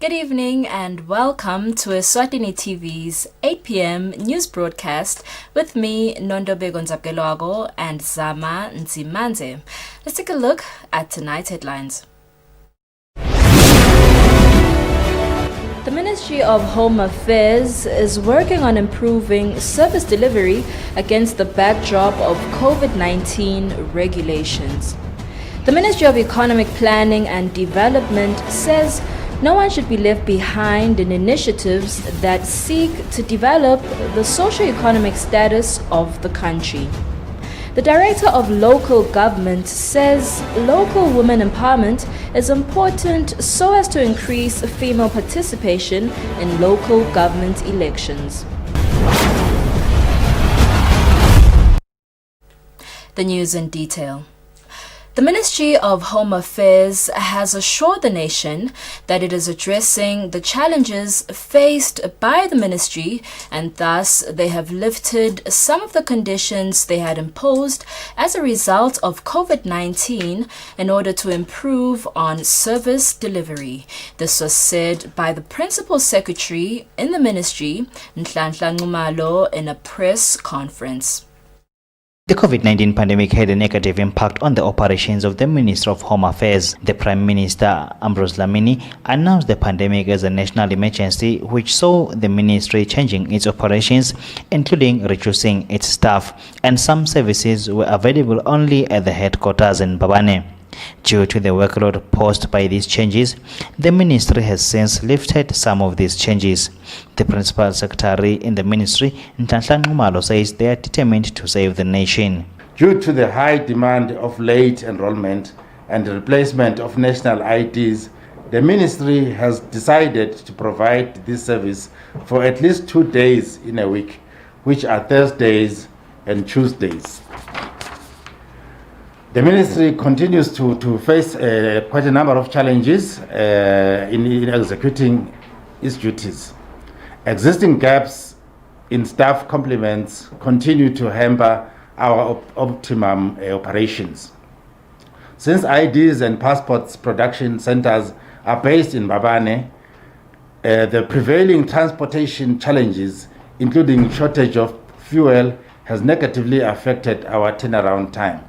Good evening and welcome to Eswatini TV's 8 p.m. news broadcast with me, Nondobe Gonzabkelwago and Zama Nzimanze. Let's take a look at tonight's headlines. The Ministry of Home Affairs is working on improving service delivery against the backdrop of COVID-19 regulations. The Ministry of Economic Planning and Development says no one should be left behind in initiatives that seek to develop the socio-economic status of the country. The Director of Local Government says local women empowerment is important so as to increase female participation in local government elections. The news in detail. The Ministry of Home Affairs has assured the nation that it is addressing the challenges faced by the ministry, and thus they have lifted some of the conditions they had imposed as a result of COVID-19 in order to improve on service delivery. This was said by the Principal Secretary in the ministry, Nhlanhla Nxumalo, in a press conference. The COVID-19 pandemic had a negative impact on the operations of the Ministry of Home Affairs. The Prime Minister, Ambrose Dlamini, announced the pandemic as a national emergency, which saw the ministry changing its operations, including reducing its staff, and some services were available only at the headquarters in Mbabane. Due to the workload posed by these changes, the ministry has since lifted some of these changes. The Principal Secretary in the ministry, Nhlanhla Nxumalo, says they are determined to save the nation. Due to the high demand of late enrollment and the replacement of national IDs, the ministry has decided to provide this service for at least 2 days in a week, which are Thursdays and Tuesdays. The ministry continues to face quite a number of challenges in executing its duties. Existing gaps in staff complements continue to hamper our optimum operations. Since IDs and passports production centers are based in Mbabane, the prevailing transportation challenges, including shortage of fuel, has negatively affected our turnaround time.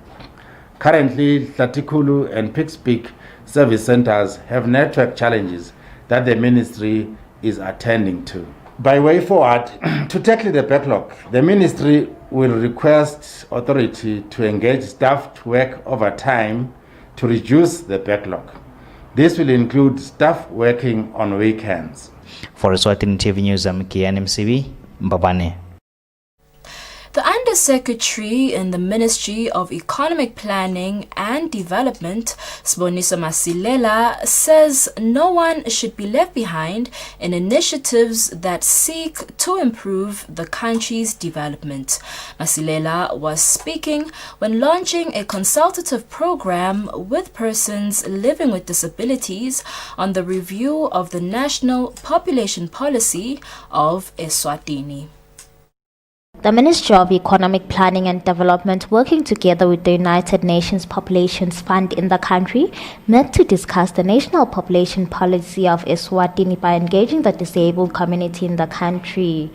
Currently, Tlatikulu and Pixpeak service centers have network challenges that the ministry is attending to. By way forward, to tackle the backlog, the ministry will request authority to engage staff to work overtime to reduce the backlog. This will include staff working on weekends. For Eswatini TV News, I'm Kian MCB, Mbabane. The Undersecretary in the Ministry of Economic Planning and Development, Siboniso Masilela, says no one should be left behind in initiatives that seek to improve the country's development. Masilela was speaking when launching a consultative program with persons living with disabilities on the review of the National Population Policy of Eswatini. The Ministry of Economic Planning and Development, working together with the United Nations Populations Fund in the country, met to discuss the national population policy of Eswatini by engaging the disabled community in the country.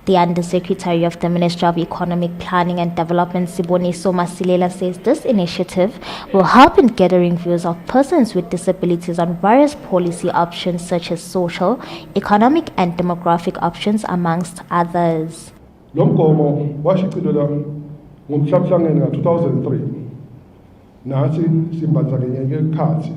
The Undersecretary of the Ministry of Economic Planning and Development, Siboniso Masilela, says this initiative will help in gathering views of persons with disabilities on various policy options such as social, economic and demographic options, amongst others. Lo mgomo washicilelwa ngomhlabhlangene nga-2003 nathi simbandzakanyeke ekhatsi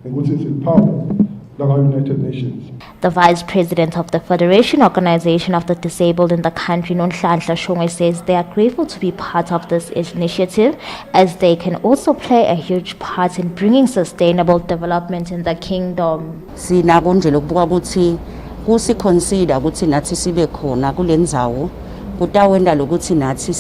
ngokuthi siliphawu laka-United Nations. The Vice President of the Federation Organization of the Disabled in the country, Nhlanhla Shongwe, says they are grateful to be part of this initiative as they can also play a huge part in bringing sustainable development in the kingdom. Sinako nje lokubuka ukuthi kusiconsider ukuthi nathi sibe khona kule ndzawo kutawenda lokuthi nathi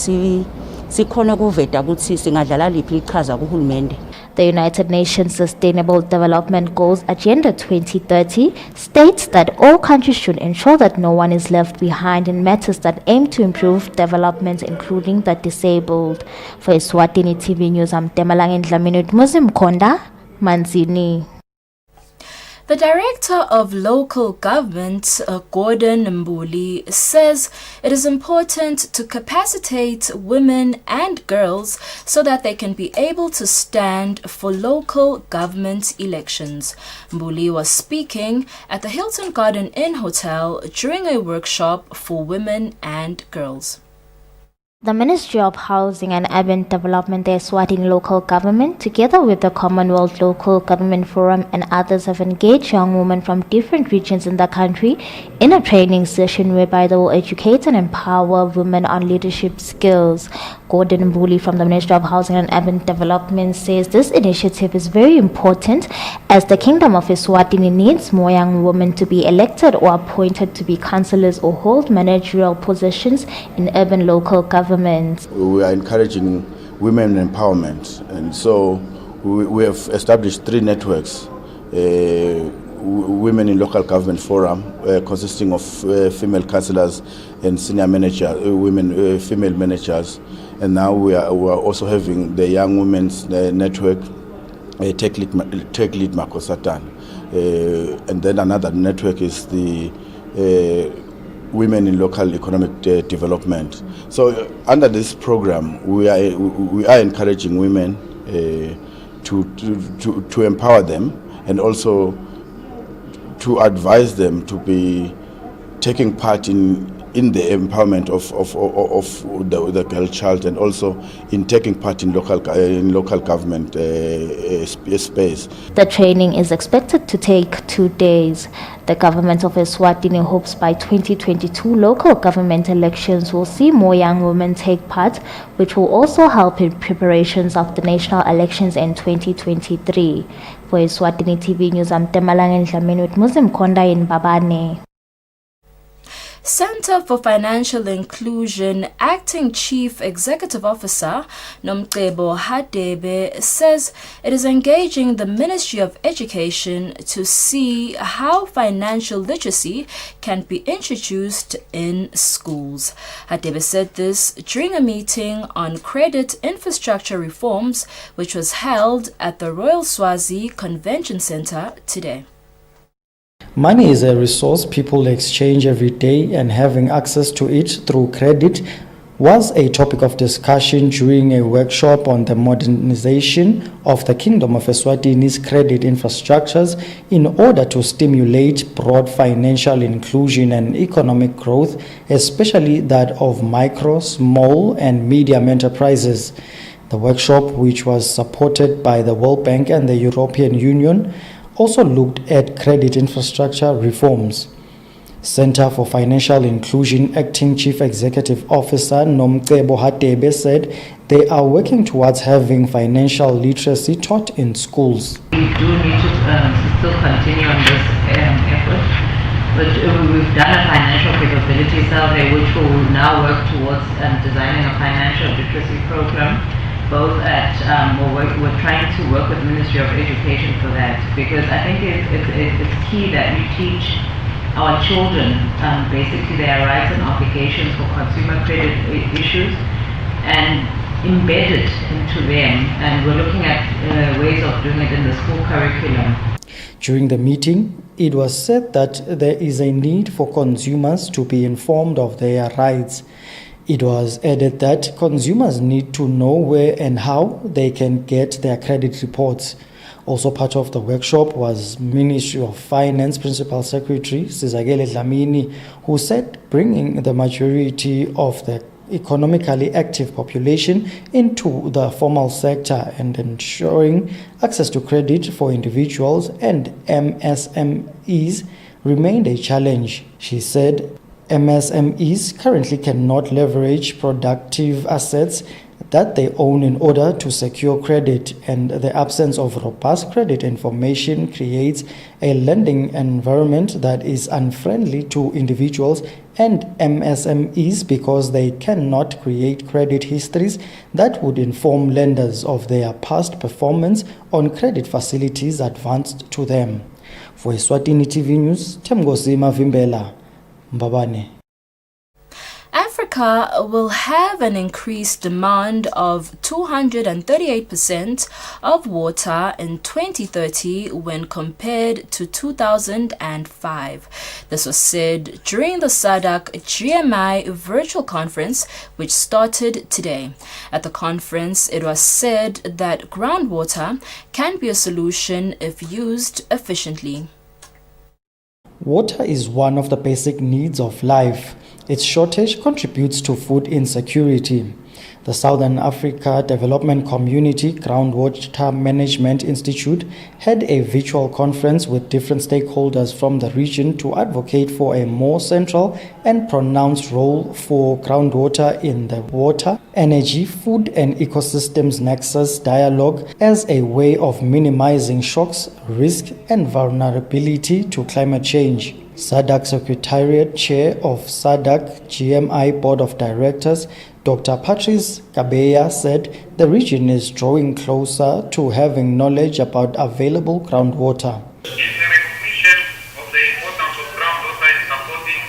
sikhona ukuveta ukuthi singadlala liphi iqhaza kuhulumende. The United Nations Sustainable Development Goals Agenda 2030 states that all countries should ensure that no one is left behind in matters that aim to improve development, including the disabled. For Eswatini TV News, I'm Temalang Ndlamini Musim Konda, Manzini. The Director of Local Government, Gordon Mbuli, says it is important to capacitate women and girls so that they can be able to stand for local government elections. Mbuli was speaking at the Hilton Garden Inn Hotel during a workshop for women and girls. The Ministry of Housing and Urban Development, the Eswatini local government, together with the Commonwealth Local Government Forum and others, have engaged young women from different regions in the country in a training session whereby they will educate and empower women on leadership skills. Gordon Mbuli from the Ministry of Housing and Urban Development says this initiative is very important as the Kingdom of Eswatini needs more young women to be elected or appointed to be councillors or hold managerial positions in urban local government. We are encouraging women empowerment, and so we have established 3 networks. Women in Local Government Forum, consisting of female councillors and senior managers, female managers, and now we are also having the Young Women's Network, Tech Lead Makosatan, and then another network is the Women in Local Economic Development. So under this program, we are encouraging women to empower them and also to advise them to be taking part in the empowerment of the girl child, and also in taking part in local government space. The training is expected to take 2 days. The government of Eswatini hopes by 2022 local government elections will see more young women take part, which will also help in preparations of the national elections in 2023. For Eswatini TV News, I'm Temalang Ndlamini with Muslim Konda in Babane. Center for Financial Inclusion Acting Chief Executive Officer Nomcebo Hadebe says it is engaging the Ministry of Education to see how financial literacy can be introduced in schools. Hadebe said this during a meeting on credit infrastructure reforms which was held at the Royal Swazi Convention Center today. Money is a resource people exchange every day, and having access to it through credit was a topic of discussion during a workshop on the modernization of the Kingdom of Eswatini's credit infrastructures in order to stimulate broad financial inclusion and economic growth, especially that of micro, small and medium enterprises. The workshop, which was supported by the World Bank and the European Union, also looked at credit infrastructure reforms. Center for Financial Inclusion Acting Chief Executive Officer Nomcebo Hadebe said they are working towards having financial literacy taught in schools. We do need to still continue on this effort, but we've done a financial capability survey which will now work towards designing a financial literacy program. Both at, we're trying to work with the Ministry of Education for that, because I think it's key that we teach our children basically their rights and obligations for consumer credit issues and embed it into them, and we're looking at ways of doing it in the school curriculum. During the meeting, it was said that there is a need for consumers to be informed of their rights. It was added that consumers need to know where and how they can get their credit reports. Also part of the workshop was Ministry of Finance Principal Secretary Sizakele Dlamini, who said bringing the majority of the economically active population into the formal sector and ensuring access to credit for individuals and MSMEs remained a challenge. She said MSMEs currently cannot leverage productive assets that they own in order to secure credit, and the absence of robust credit information creates a lending environment that is unfriendly to individuals and MSMEs because they cannot create credit histories that would inform lenders of their past performance on credit facilities advanced to them. For Eswatini TV News, Temgosima Vimbela, Mbabane. Africa will have an increased demand of 238% of water in 2030 when compared to 2005. This was said during the SADC GMI virtual conference, which started today. At the conference, it was said that groundwater can be a solution if used efficiently. Water is one of the basic needs of life. Its shortage contributes to food insecurity. The Southern Africa Development Community Groundwater Management Institute had a virtual conference with different stakeholders from the region to advocate for a more central and pronounced role for groundwater in the water, energy, food and ecosystems nexus dialogue as a way of minimizing shocks, risk and vulnerability to climate change. SADC Secretariat Chair of SADC GMI Board of Directors, Dr. Patrice Kabeya, said the region is drawing closer to having knowledge about available groundwater. In recognition of the importance of groundwater in supporting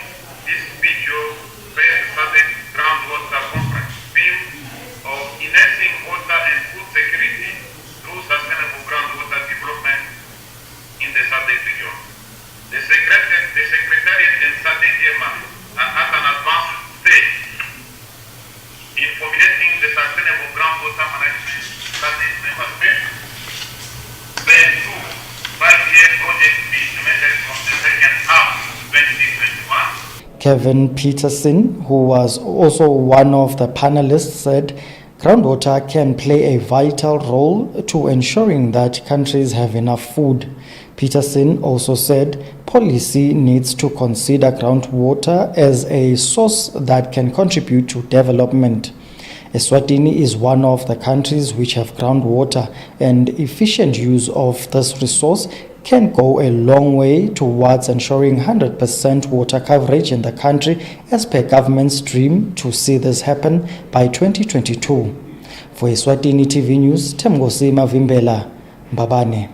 this video-based SADC groundwater conference theme of enhancing water and food security through sustainable groundwater development in the SADC region. The Secretariat and SADC GMI are at an advanced stage in formulating the sustainable groundwater management SADC member states. Phase 2 5-year project to be implemented from the second half 2021. Kevin Peterson, who was also one of the panelists, said groundwater can play a vital role to ensuring that countries have enough food. Peterson also said policy needs to consider groundwater as a source that can contribute to development. Eswatini is one of the countries which have groundwater, and efficient use of this resource can go a long way towards ensuring 100% water coverage in the country as per government's dream to see this happen by 2022. For Eswatini TV News, Temgosima Vimbela, Mbabane.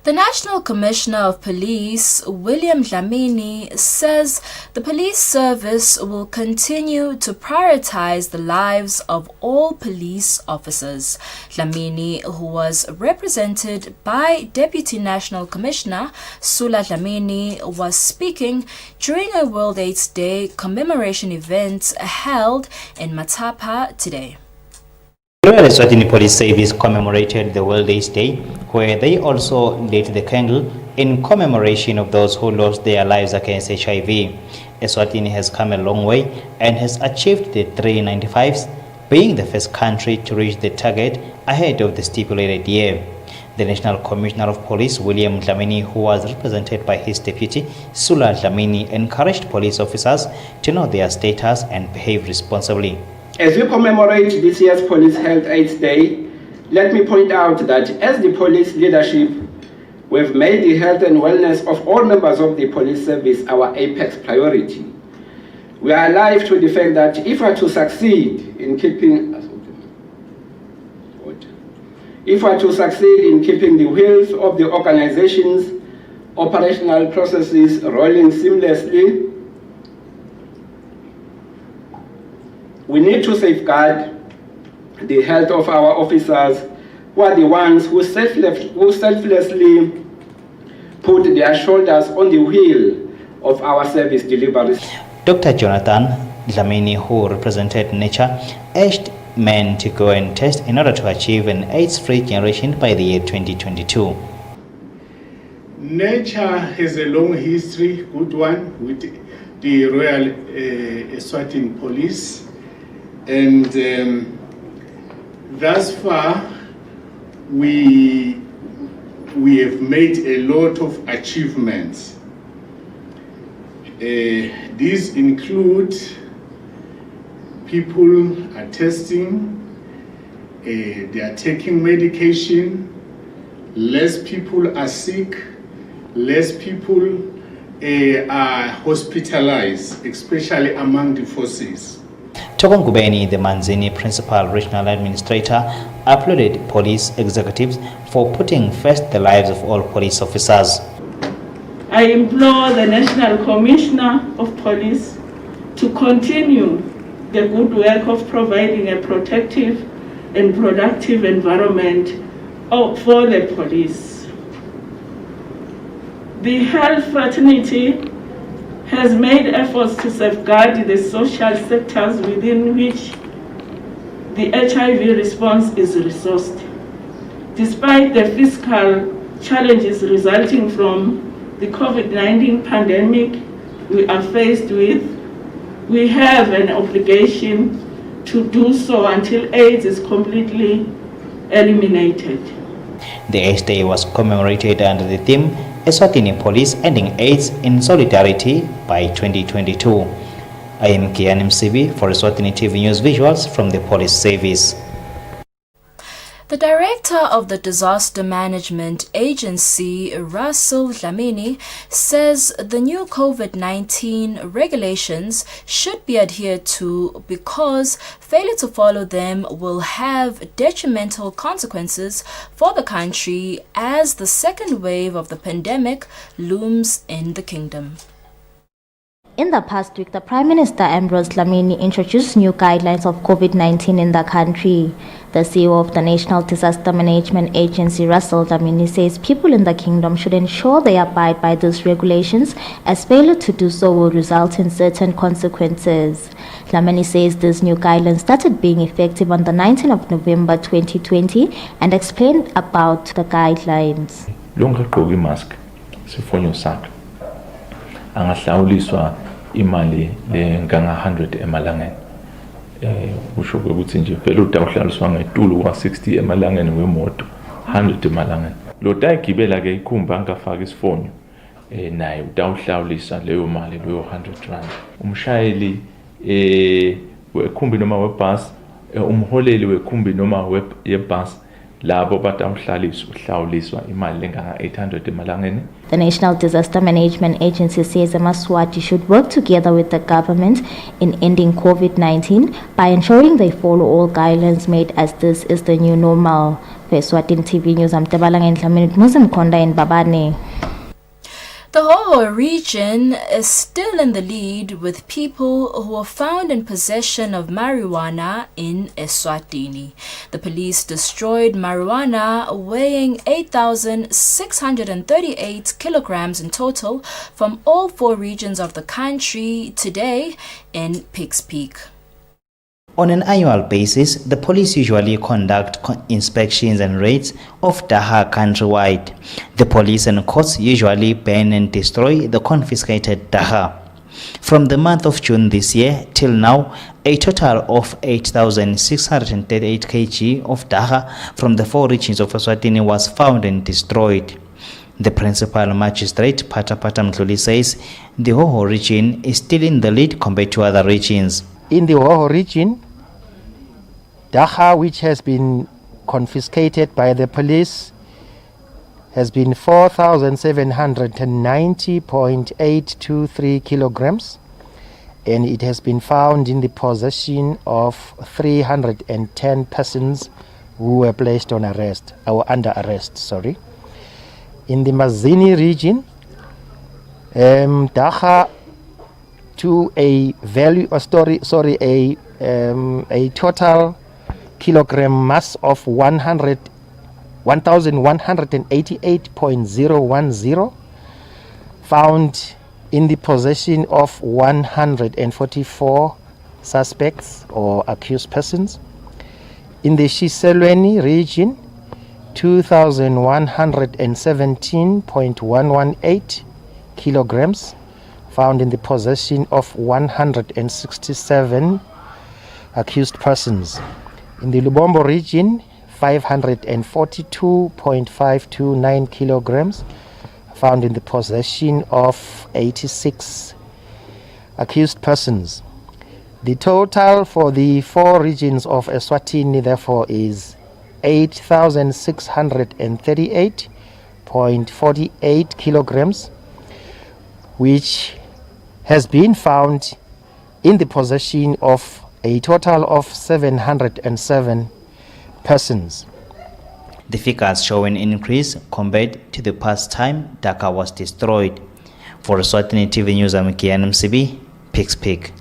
The National Commissioner of Police, William Dlamini, says the police service will continue to prioritize the lives of all police officers. Dlamini, who was represented by Deputy National Commissioner Sula Dlamini, was speaking during a World AIDS Day commemoration event held in Matapa today. Royal Eswatini Police Service commemorated the World AIDS Day, where they also lit the candle in commemoration of those who lost their lives against HIV. Eswatini has come a long way and has achieved the 395s, being the first country to reach the target ahead of the stipulated year. The National Commissioner of Police, William Dlamini, who was represented by his deputy, Sula Dlamini, encouraged police officers to know their status and behave responsibly. As we commemorate this year's Police Health AIDS Day, let me point out that as the police leadership, we've made the health and wellness of all members of the police service our apex priority. We are alive to the fact that if we are to succeed in keeping the wheels of the organization's operational processes rolling seamlessly, we need to safeguard the health of our officers, who are the ones who selflessly put their shoulders on the wheel of our service delivery. Dr. Jonathan Dlamini, who represented Nature, urged men to go and test in order to achieve an AIDS-free generation by the year 2022. Nature has a long history, good one, with the Royal Eswatini Police. And thus far, we have made a lot of achievements. These include people are testing, they are taking medication, less people are sick, less people are hospitalized, especially among the forces. Tokon Gubeni, the Manzini Principal Regional Administrator, applauded police executives for putting first the lives of all police officers. I implore the National Commissioner of Police to continue the good work of providing a protective and productive environment for the police. The health fraternity has made efforts to safeguard the social sectors within which the HIV response is resourced. Despite the fiscal challenges resulting from the COVID-19 pandemic we are faced with, we have an obligation to do so until AIDS is completely eliminated. The AIDS Day was commemorated under the theme Eswatini Police Ending AIDS in Solidarity by 2022. I am Kian MCB for Eswatini TV News Visuals from the Police Service. The director of the Disaster Management Agency, Russell Dlamini, says the new COVID-19 regulations should be adhered to because failure to follow them will have detrimental consequences for the country as the second wave of the pandemic looms in the kingdom. In the past week, the Prime Minister Ambrose Dlamini introduced new guidelines of COVID-19 in the country. The CEO of the National Disaster Management Agency, Russell Dlamini, says people in the kingdom should ensure they abide by these regulations, as failure to do so will result in certain consequences. Dlamini says these new guidelines started being effective on the 19th of November 2020 and explained about the guidelines. Longagqoki mask sifonyo sakhe angahlawuliswa imali lenganga 100 emalangeni usho ukuthi nje phela utawuhlaliswa ngetulu kwa60 emalangeni wemoto 100 emalangeni lo tayigibela ke ikhumba angafaka isifonyo naye utawuhlawulisa leyo mali leyo 100 rand umshayeli wekhumbi noma webus umholeli wekhumbi noma yebus labo batawuhlawuliswa imali lenganga 800 emalangeni. The National Disaster Management Agency says Eswatini should work together with the government in ending COVID-19 by ensuring they follow all guidelines made as this is the new normal. For Eswatini TV News, I'm Tabalang Entlaminut Muslim Konda in Babane. The Hoho region is still in the lead with people who were found in possession of marijuana in Eswatini. The police destroyed marijuana weighing 8,638 kilograms in total from all 4 regions of the country today in Pikes Peak. On an annual basis, the police usually conduct inspections and raids of Daha countrywide. The police and courts usually ban and destroy the confiscated Daha. From the month of June this year till now, a total of 8,638 kg of Daha from the 4 regions of Eswatini was found and destroyed. The principal magistrate, Pata Mtluli, says the Hoho region is still in the lead compared to other regions. In the Hoho region, Daha, which has been confiscated by the police, has been 4,790.823 kilograms, and it has been found in the possession of 310 persons who were placed on arrest, or under arrest, sorry. In the Mazini region, Daha to a value, a total kilogram mass of 1,188.010 found in the possession of 144 suspects or accused persons. In the Shiselweni region, 2,117.118 kilograms found in the possession of 167 accused persons. In the Lubombo region, 542.529 kilograms found in the possession of 86 accused persons. The total for the 4 regions of Eswatini, therefore, is 8,638.48 kilograms, which has been found in the possession of a total of 707 persons. The figures show an increase compared to the past time Dhaka was destroyed. For Eswatini TV News, I'm Kian MCB, Pikes Peak.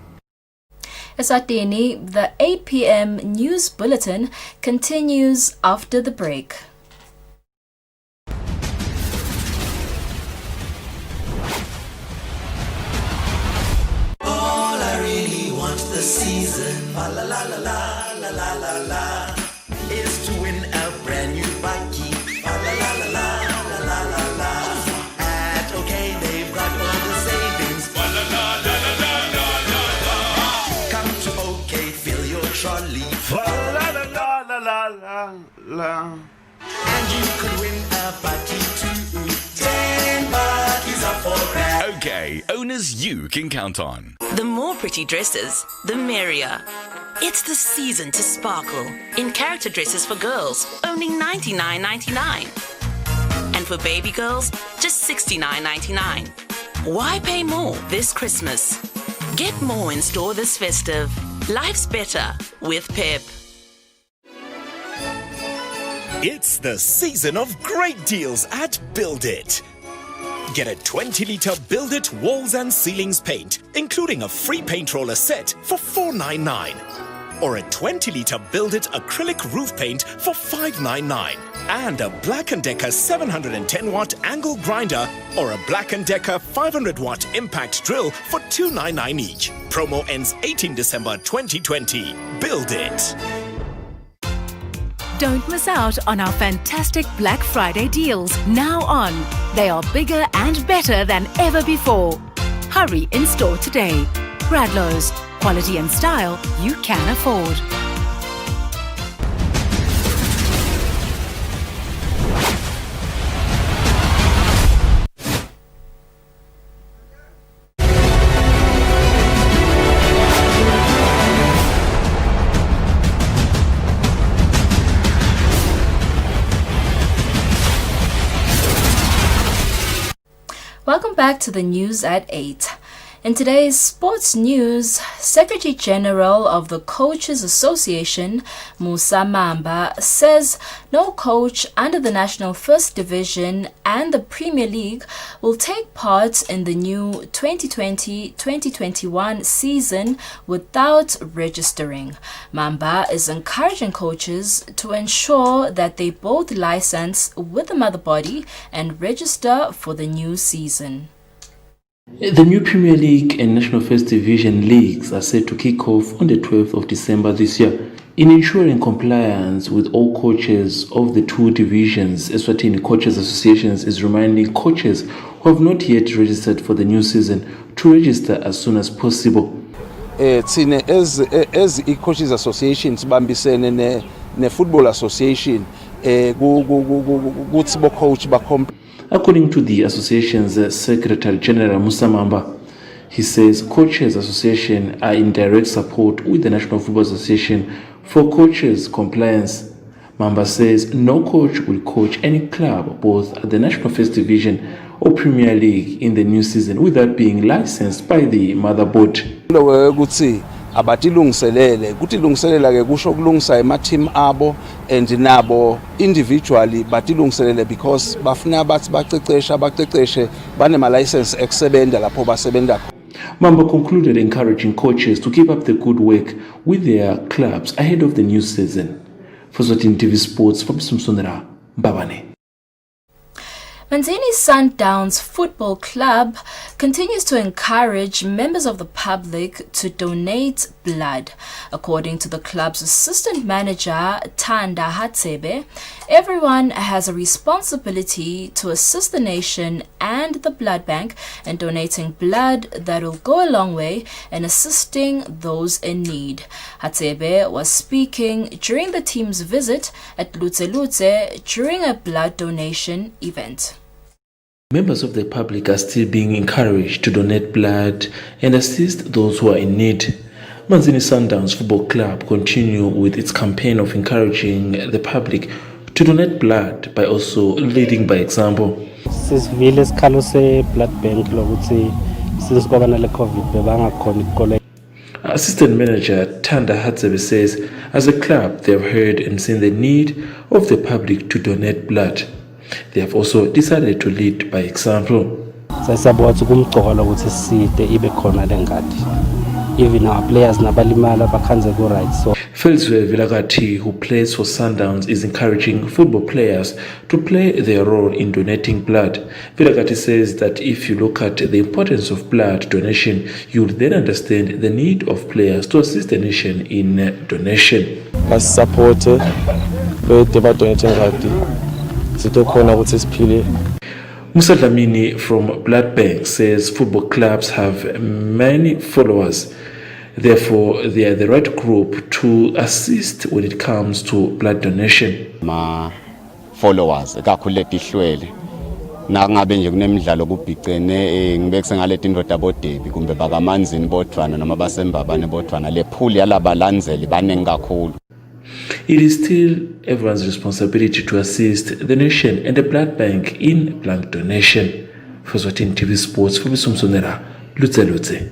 Eswatini, the 8 p.m. news bulletin continues after the break. All I really want this season, la la la la la la la la, is to win a brand new buggy, la la la la la la la la. At OK, they've got all the savings, la la la la la la la la. Come to OK, fill your trolley, la la la la la la la. And you could win a buggy too. 10 buggies are for grabs. OK, owners you can count on. The more pretty dresses, the merrier. It's the season to sparkle in character dresses for girls, only $99.99. And for baby girls, just $69.99. Why pay more this Christmas? Get more in store this festive. Life's better with Pep. It's the season of great deals at Build It. Get a 20-litre Build It walls and ceilings paint, including a free paint roller set for $4.99. Or a 20-litre Build It acrylic roof paint for $5.99. And a Black & Decker 710-watt angle grinder or a Black & Decker 500-watt impact drill for $2.99 each. Promo ends 18 December 2020. Build It. Don't miss out on our fantastic Black Friday deals now on. They are bigger and better than ever before. Hurry in store today. Bradlow's, quality and style you can afford. Welcome back to the news at 8. In today's sports news, Secretary General of the Coaches Association, Musa Mamba, says no coach under the National First Division and the Premier League will take part in the new 2020-2021 season without registering. Mamba is encouraging coaches to ensure that they both license with the mother body and register for the new season. The new Premier League and National First Division leagues are set to kick off on the 12th of December this year. In ensuring compliance with all coaches of the two divisions, Eswatini Coaches Associations is reminding coaches who have not yet registered for the new season to register as soon as possible. As coaches association sibambisene ne football association kuthi bo coach According to the association's Secretary General Musa Mamba, he says Coaches Association are in direct support with the National Football Association for coaches' compliance. Mamba says no coach will coach any club, both at the National First Division or Premier League, in the new season without being licensed by the mother board. abatilungiselele kuthi lungiselela ke kusho kulungisa ema-team abo and nabo individually batilungiselele because bafuna bathi baceceshe banema-license ekusebenta lapho basebenta khona. Mamba concluded encouraging coaches to keep up the good work with their clubs ahead of the new season. For Eswatini TV Sports, from Msonera, Mbabane. Manzini Sundowns Football Club continues to encourage members of the public to donate blood. According to the club's assistant manager, Tanda Hatsebe, everyone has a responsibility to assist the nation and the blood bank in donating blood that will go a long way in assisting those in need. Hatsebe was speaking during the team's visit at Lutse during a blood donation event. Members of the public are still being encouraged to donate blood and assist those who are in need. Manzini Sundowns Football Club continue with its campaign of encouraging the public to donate blood by also leading by example. Sisivile sikhalo se-blood bank lokuthi sizobana le-COVID bebangakhona ukukoleka. Assistant Manager Tanda Hatsebe says, as a club, they have heard and seen the need of the public to donate blood. They have also decided to lead by example. even our players nabalimala bakhanze go right. So Felswe Vilagati, who plays for Sundowns, is encouraging football players to play their role in donating blood. Vilagati says that if you look at the importance of blood donation, you will then understand the need of players to assist the nation in donation. Support donating Musa Dlamini from Blood Bank says football clubs have many followers. Therefore, they are the right group to assist when it comes to blood donation. Ma followers kakhulu letihlwele nakungabe nje kunemidlalo kubhicene ngibekuse ngalethi indoda bodebi kumbe bakamanzini bodwana noma basembabane bodwana le pool yalabalandzeli banengi kakhulu. It is still everyone's responsibility to assist the nation and the blood bank in blood donation. For Eswatini TV Sports, for Bisumsonera, Lutze.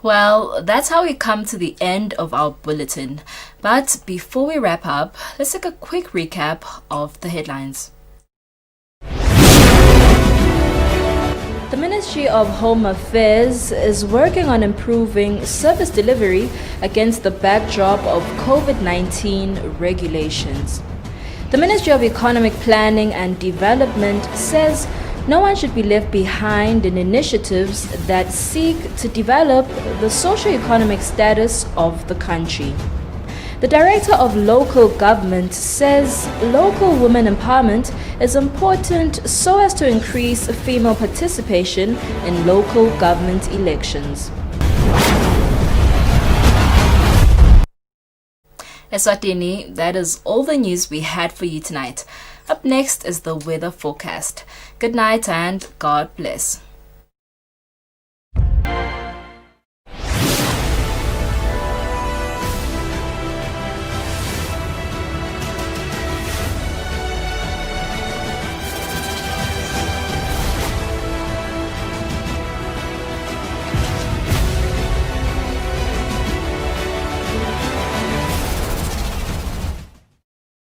Well, that's how we come to the end of our bulletin. But before we wrap up, let's take a quick recap of the headlines. The Ministry of Home Affairs is working on improving service delivery against the backdrop of COVID-19 regulations. The Ministry of Economic Planning and Development says no one should be left behind in initiatives that seek to develop the socio-economic status of the country. The Director of Local Government says local women empowerment is important so as to increase female participation in local government elections. Eswatini, that is all the news we had for you tonight. Up next is the weather forecast. Good night and God bless.